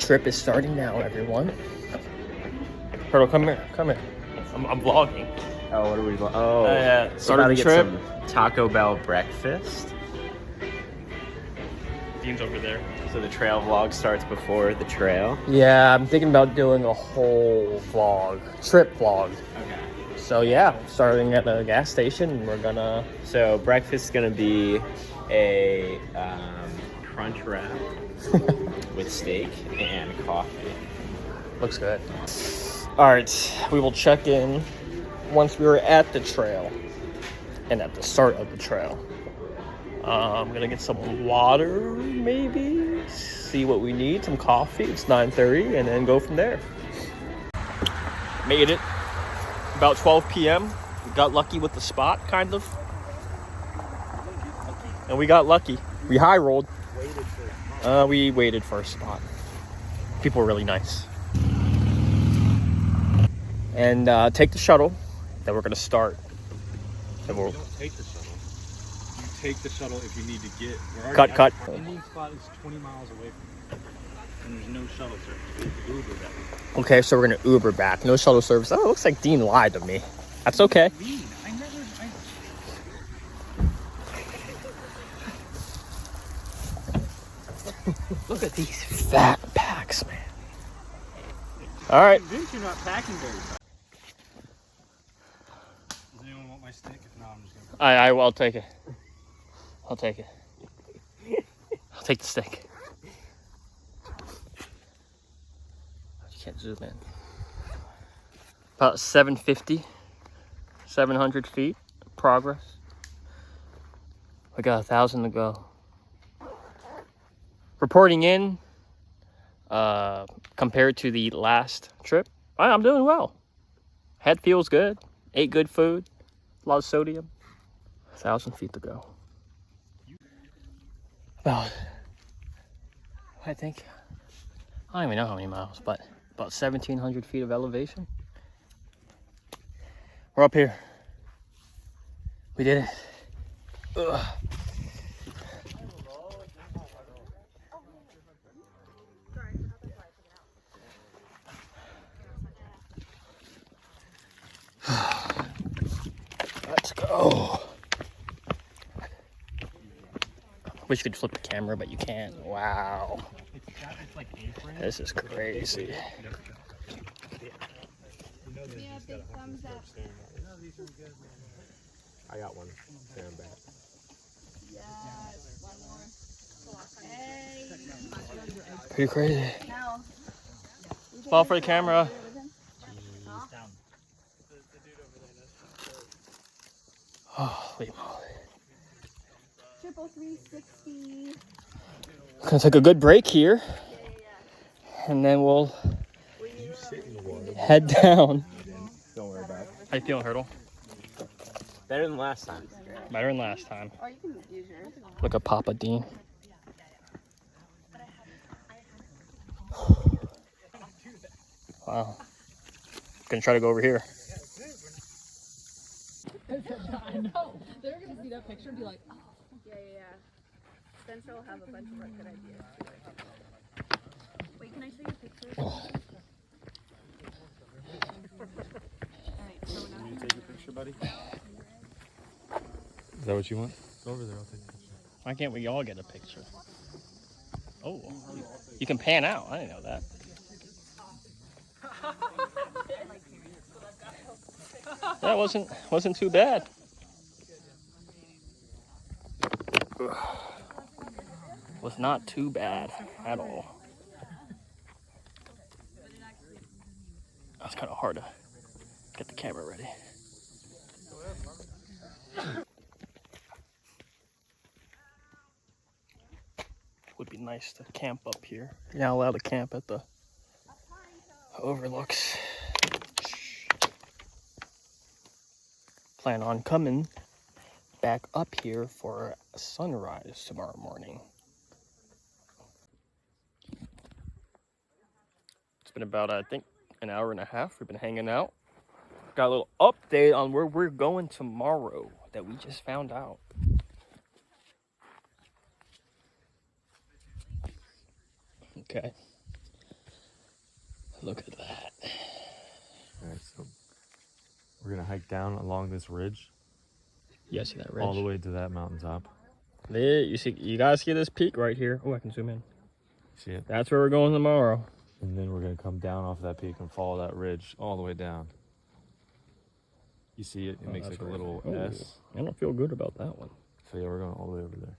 trip is starting now, everyone. Turtle, come here. Come here. I'm vlogging. Oh, what are we? Oh, yeah. Started the trip. Some Taco Bell breakfast. Dean's over there. So the trail vlog starts before the trail. Yeah, I'm thinking about doing a whole vlog, trip vlog. Okay. So yeah, starting at the gas station, we're gonna. So breakfast is gonna be a crunch wrap with steak and coffee. Looks good. All right, we will check in once we were at the trail and at the start of the trail. I'm gonna get some water, maybe, see what we need, some coffee. It's 9:30, and then go from there. Made it about 12 p.m. We got lucky with the spot, kind of. And we got lucky. We high rolled. We waited for a spot. People were really nice. And take the shuttle. Then we're gonna start. You don't take the shuttle. You take the shuttle if you need to get. Cut. Our Indian spot is 20 miles away from here, and there's no shuttle service. We have to Uber that. Okay, so we're gonna Uber back. No shuttle service. Oh, it looks like Dean lied to me. That's okay. I never. Look at these fat packs, man. All right. Convinced you're not packing very fast. Does anyone want my stick? If not, I'm just gonna. I'll take it. I'll take it. I'll take the stick. You can't zoom in. About 750, 700 feet progress. We got 1,000 to go. Reporting in, compared to the last trip, I'm doing well. Head feels good. Ate good food. A lot of sodium. 1,000 feet to go. About, I think, I don't even know how many miles, but about 1,700 feet of elevation. We're up here. We did it. Ugh. Let's go. Wish you could flip the camera, but you can't. Wow. This is crazy. I got one. Stand back. Pretty crazy. Fall for the camera. Holy moly. Triple 360. Gonna take a good break here. And then we'll head down. Don't worry about it. How you feeling, Hurdle? Better than last time. Better than last time. Or you can use yours. Look at Papa Dean. Wow. Gonna try to go over here. I know. They're going to see that picture and be like, oh. Yeah. Spencer will have a bunch of good ideas. Wait, can I show you a picture? Alright, so now Can you take a picture, buddy? Is that what you want? Go over there. I'll take a picture. Why can't we all get a picture? Oh, you can pan out. I didn't know that. That wasn't too bad. Was not too bad at all. That's kind of hard to get the camera ready. Would be nice to camp up here. You're not allowed to camp at the overlooks. Plan on coming back up here for sunrise tomorrow morning. It's been about, I think, an hour and a half. We've been hanging out. Got a little update on where we're going tomorrow that we just found out. Okay. Look at that. Alright, so we're gonna hike down along this ridge. You guys see that ridge? All the way to that mountaintop. There, you guys see this peak right here? Oh, I can zoom in. See it? That's where we're going tomorrow. And then we're gonna come down off that peak and follow that ridge all the way down. You see it? It makes like a little S. I don't feel good about that one. So yeah, we're going all the way over there.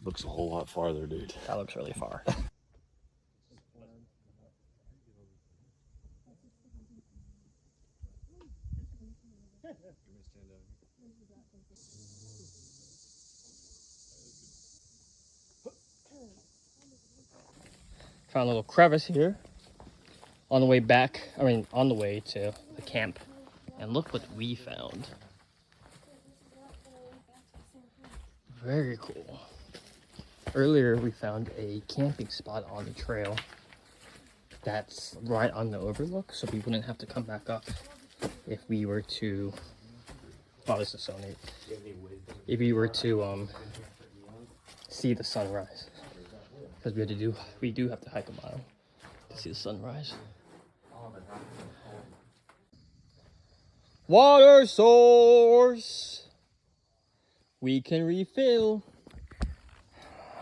Looks a whole lot farther, dude. That looks really far. Found a little crevice here on the way back, on the way to the camp. And look what we found. Very cool. Earlier we found a camping spot on the trail that's right on the overlook, so we wouldn't have to come back up if we were to, oh, this is so neat. If we were to see the sunrise. Because we do have to hike a mile to see the sunrise. Water source. We can refill.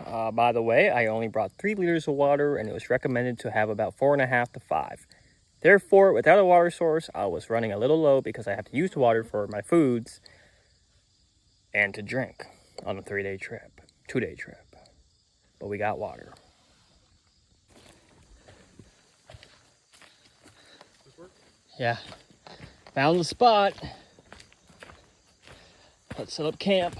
By the way, I only brought 3 liters of water, and it was recommended to have about 4.5 to 5. Therefore, without a water source, I was running a little low because I have to use the water for my foods and to drink on a 2-day trip. But we got water. Yeah, found the spot. Let's set up camp.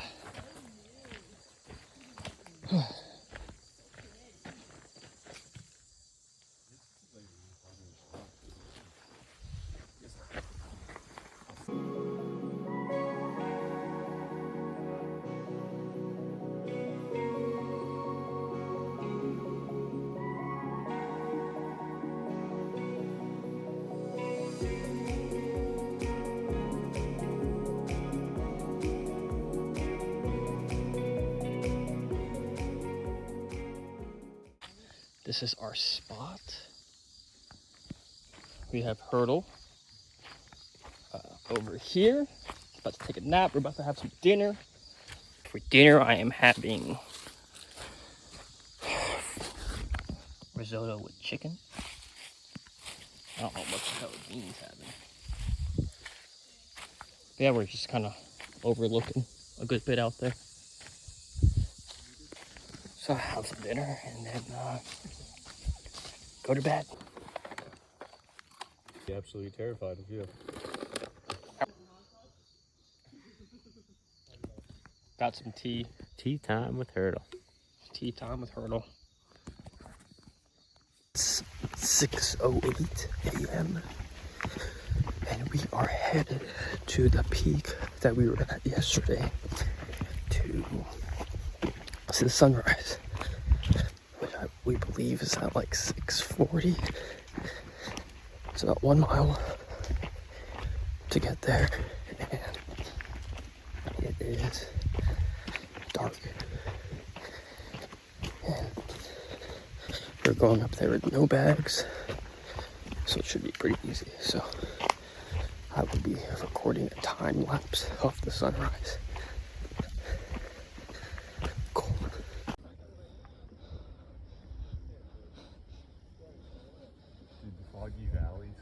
This is our spot. We have Hurdle over here. He's about to take a nap. We're about to have some dinner. For dinner, I am having risotto with chicken. I don't know what the hell Jean's having. But yeah, we're just kind of overlooking a good bit out there. So I'll have some dinner and then go to bed. Be absolutely terrified of you. Got some tea. Tea time with Hurdle. Tea time with Hurdle. It's 6:08 a.m. and we are headed to the peak that we were at yesterday to see the sunrise, which we believe is at like 6:40. It's about 1 mile to get there, and it is dark. And we're going up there with no bags, so it should be pretty easy. So I will be recording a time lapse of the sunrise. Cool. Dude, the foggy valleys.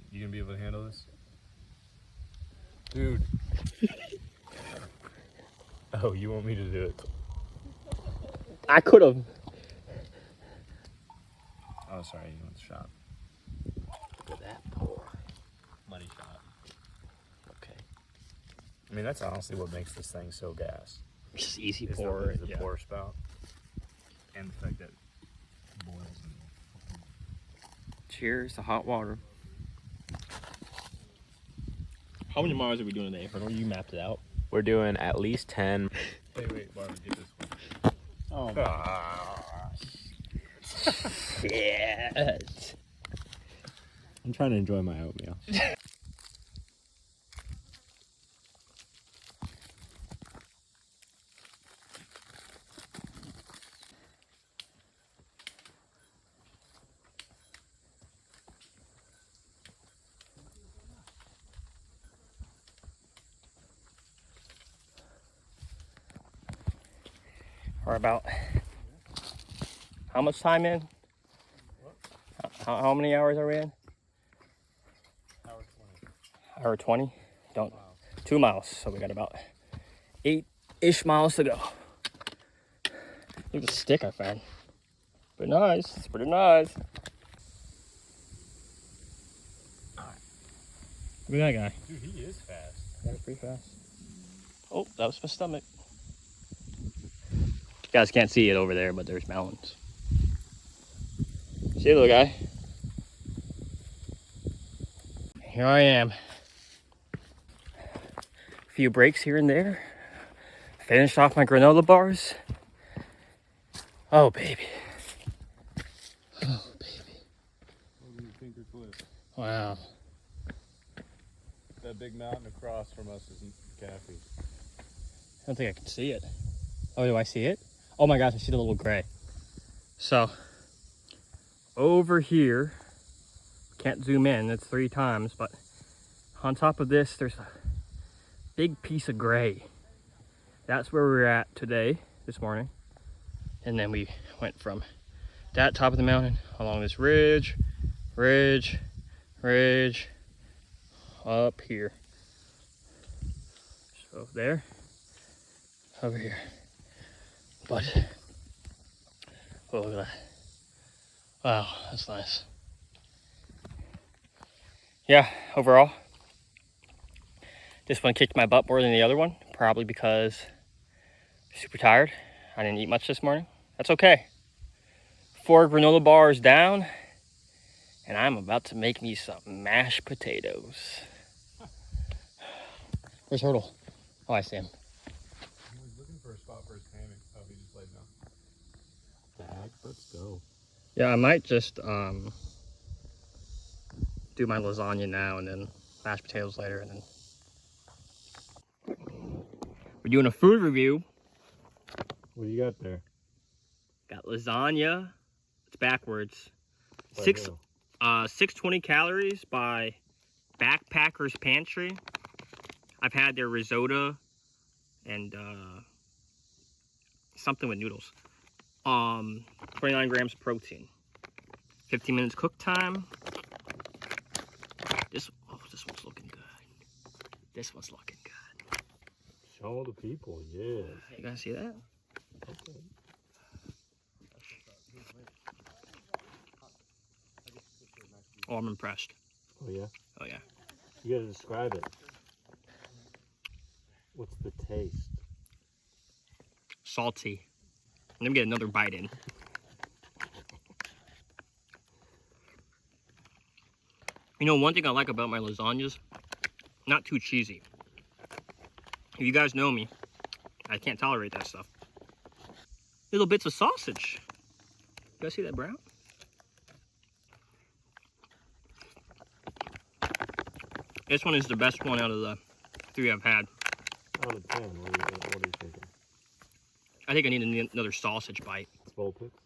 You gonna be able to handle this? Dude. Oh, you want me to do it? I could have. Oh, sorry, you want the shot. Look at that pour. Money shot. Okay. I mean, that's honestly what makes this thing so gas. Just easy Is pour. the pour spout. And the fact that it boils. Cheers to hot water. How many miles are we doing today? Or you mapped it out? We're doing at least 10. Wait, Marvin, get this one. Oh, Shit. I'm trying to enjoy my oatmeal. Or about how much time in? How many hours are we in? Hour 20. Don't 2 miles. So we got about 8-ish miles to go. Look at the stick I found. Pretty nice. It's pretty nice. Look at that guy. Dude, he is fast. That's pretty fast. Oh, that was my stomach. You guys can't see it over there, but there's mountains. See, little guy. Here I am. A few breaks here and there. Finished off my granola bars. Oh, baby. Oh, baby. What do you think, Cliff? Wow. That big mountain across from us is McAfee. I don't think I can see it. Oh, do I see it? Oh my gosh, I see the little gray. So, over here, can't zoom in, it's 3 times, but on top of this, there's a big piece of gray. That's where we're at today, this morning. And then we went from that top of the mountain along this ridge, up here. So there, over here. But, oh, look at that. Wow, that's nice. Yeah, overall, this one kicked my butt more than the other one, probably because I'm super tired. I didn't eat much this morning. That's okay. 4 granola bars down, and I'm about to make me some mashed potatoes. Where's Hurdle? Oh, I see him. He was looking for a spot for his hammock. Oh, he just laid down. Heck, let's go. Yeah, I might just do my lasagna now and then mashed potatoes later, and then we're doing a food review. What do you got there? Got lasagna. It's backwards. By 620 calories by Backpacker's Pantry. I've had their risotto and something with noodles. 29 grams of protein. 15 minutes cook time. This one's looking good. This one's looking good. Show the people, yes. You guys see that? Okay. Oh, I'm impressed. Oh, yeah? Oh, yeah. You gotta describe it. What's the taste? Salty. Let me get another bite in. You know, one thing I like about my lasagnas, not too cheesy. If you guys know me, I can't tolerate that stuff. Little bits of sausage. You guys see that brown? This one is the best one out of the 3 I've had. Out of 10, what are you thinking? I think I need another sausage bite. Bowl picks?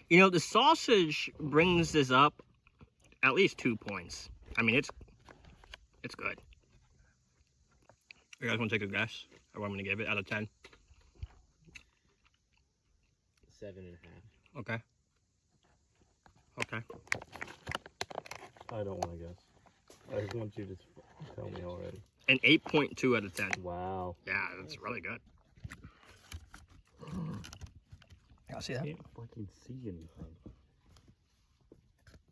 You know, the sausage brings this up at least 2 points. I mean, it's good. You guys want to take a guess at what I'm going to give it out of 10? 7.5. Okay. Okay. I don't want to guess. I just want you to tell me already. An 8.2 out of 10. Wow. Yeah, that's really good. Y'all see I that? can't fucking see anything.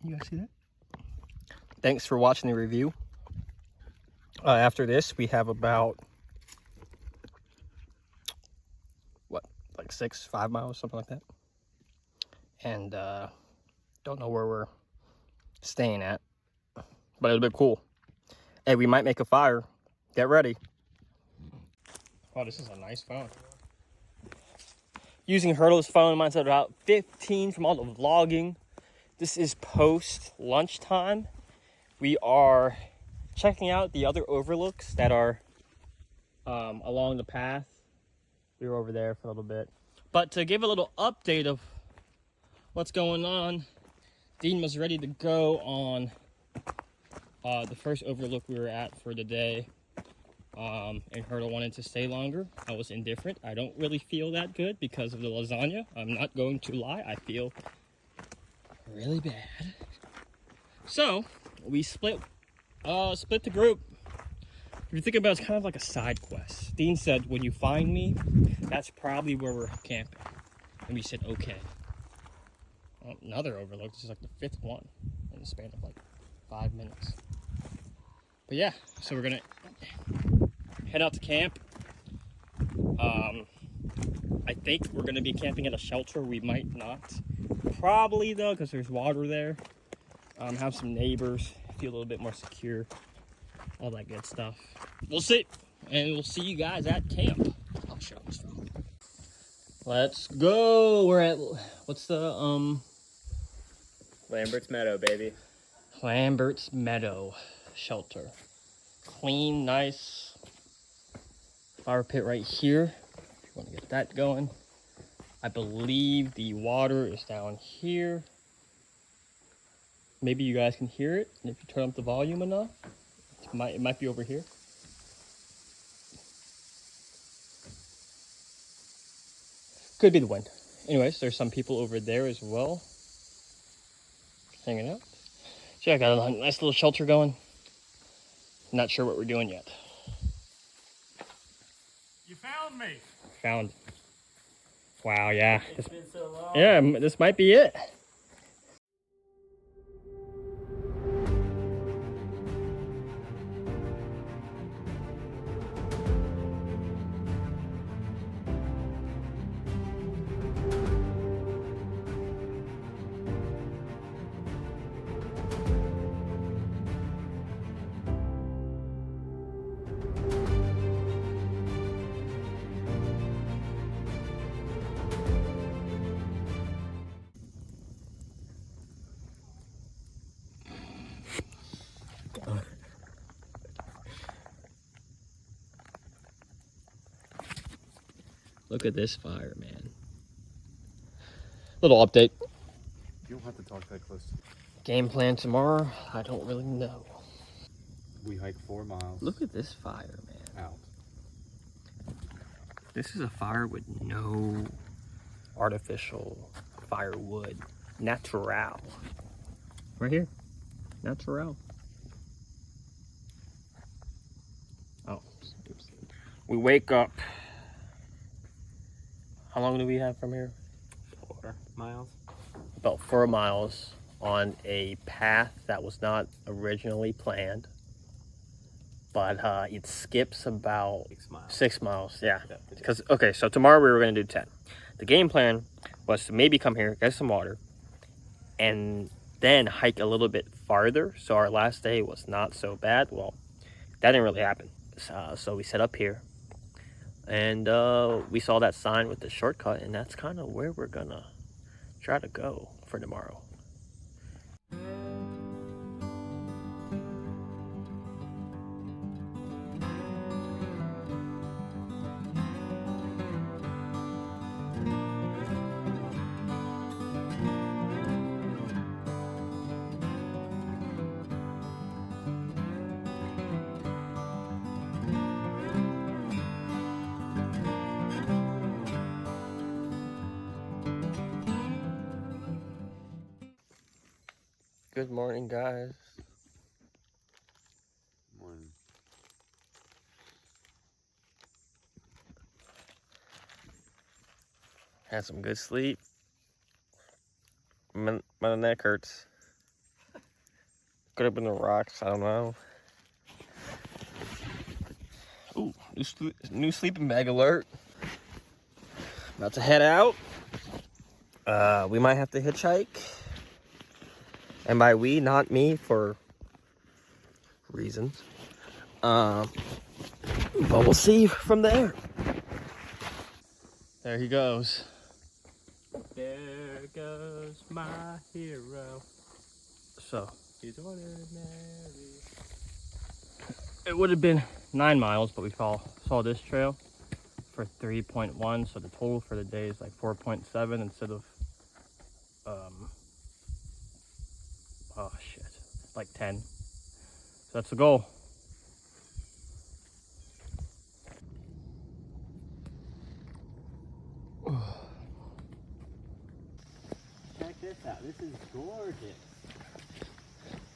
You guys see that? Thanks for watching the review. After this, we have about, what, like 5 miles, something like that. And don't know where we're staying at. But it'll be cool. Hey, we might make a fire. Get ready. Wow, this is a nice phone. Using Hurdle's phone, mine's at about 15 from all the vlogging. This is post lunchtime. We are checking out the other overlooks that are along the path. We were over there for a little bit. But to give a little update of what's going on, Dean was ready to go on the first overlook we were at for the day. And Hurdle wanted to stay longer. I was indifferent. I don't really feel that good because of the lasagna. I'm not going to lie. I feel really bad. So we split the group. If you think about it, it's kind of like a side quest. Dean said, when you find me, that's probably where we're camping. And we said, okay. Well, another overlook. This is like the 5th one in the span of like 5 minutes. But yeah, so we're gonna head out to camp. I think we're gonna be camping at a shelter. We might not. Probably though, because there's water there. Have some neighbors, feel a little bit more secure. All that good stuff. We'll see. And we'll see you guys at camp. I'll show this phone. Let's go. We're at, what's the, Lambert's Meadow, baby. Lambert's Meadow shelter. Clean, nice fire pit right here. If you want to get that going. I believe the water is down here. Maybe you guys can hear it. And if you turn up the volume enough, it might be over here. Could be the wind. Anyways, there's some people over there as well, hanging out. So yeah, I got a nice little shelter going. Not sure what we're doing yet. You found me. Found. Wow, yeah. It's been so long. Yeah, this might be it. Look at this fire, man. Little update. You don't have to talk that close. Game plan tomorrow, I don't really know. We hiked 4 miles. Look at this fire, man. Out. This is a fire with no artificial firewood. Natural. Right here. Natural. Oh. Oops. We wake up. How long do we have from here? 4 miles. About 4 miles on a path that was not originally planned. But it skips about 6 miles. 6 miles, yeah. Yeah. Because, okay, so tomorrow we were going to do 10. The game plan was to maybe come here, get some water, and then hike a little bit farther. So our last day was not so bad. Well, that didn't really happen. So we set up here. And we saw that sign with the shortcut, and that's kind of where we're going to try to go for tomorrow. Good morning, guys. Morning. Had some good sleep. My neck hurts. Could have been the rocks, I don't know. Ooh, new sleeping bag alert. About to head out. We might have to hitchhike. And by we, not me, for reasons. But we'll see from there. There he goes. There goes my hero. So He's ordinary. it would have been 9 miles, but we saw this trail for 3.1. So the total for the day is like 4.7 instead of oh shit, like 10. So that's the goal. Check this out. This is gorgeous.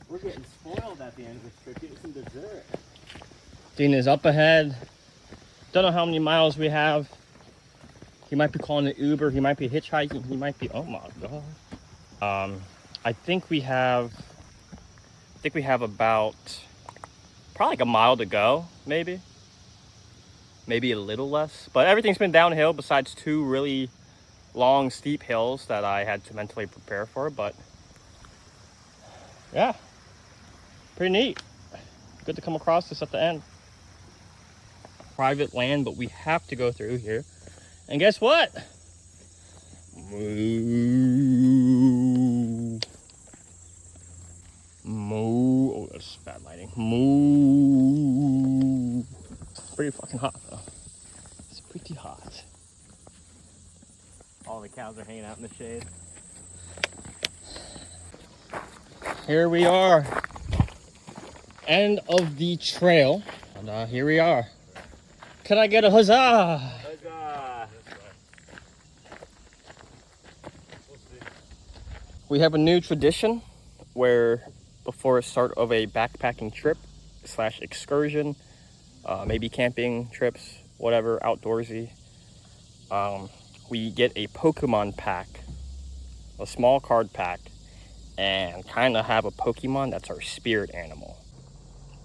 We're getting spoiled at the end of this trip. Getting some dessert. Dean is up ahead. Don't know how many miles we have. He might be calling an Uber. He might be hitchhiking. He might be. Oh my god. I think we have about probably like a mile to go, maybe a little less. But everything's been downhill besides 2 really long, steep hills that I had to mentally prepare for. But yeah, pretty neat. Good to come across this at the end. Private land, but we have to go through here. And guess what? Moo. Moo. Oh, that's bad lighting. Moo. It's pretty fucking hot, though. It's pretty hot. All the cows are hanging out in the shade. Here we are. End of the trail. And here we are. Can I get a huzzah? Huzzah! We have a new tradition where before the start of a backpacking trip / excursion, maybe camping trips, whatever, outdoorsy, we get a Pokemon pack, a small card pack, and kind of have a Pokemon that's our spirit animal.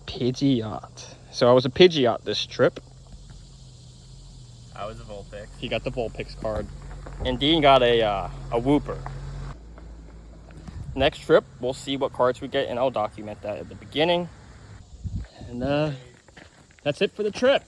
Pidgeot. So I was a Pidgeot this trip. I was a Vulpix. He got the Vulpix card. And Dean got a Wooper. Next trip, we'll see what cards we get, and I'll document that at the beginning. And that's it for the trip.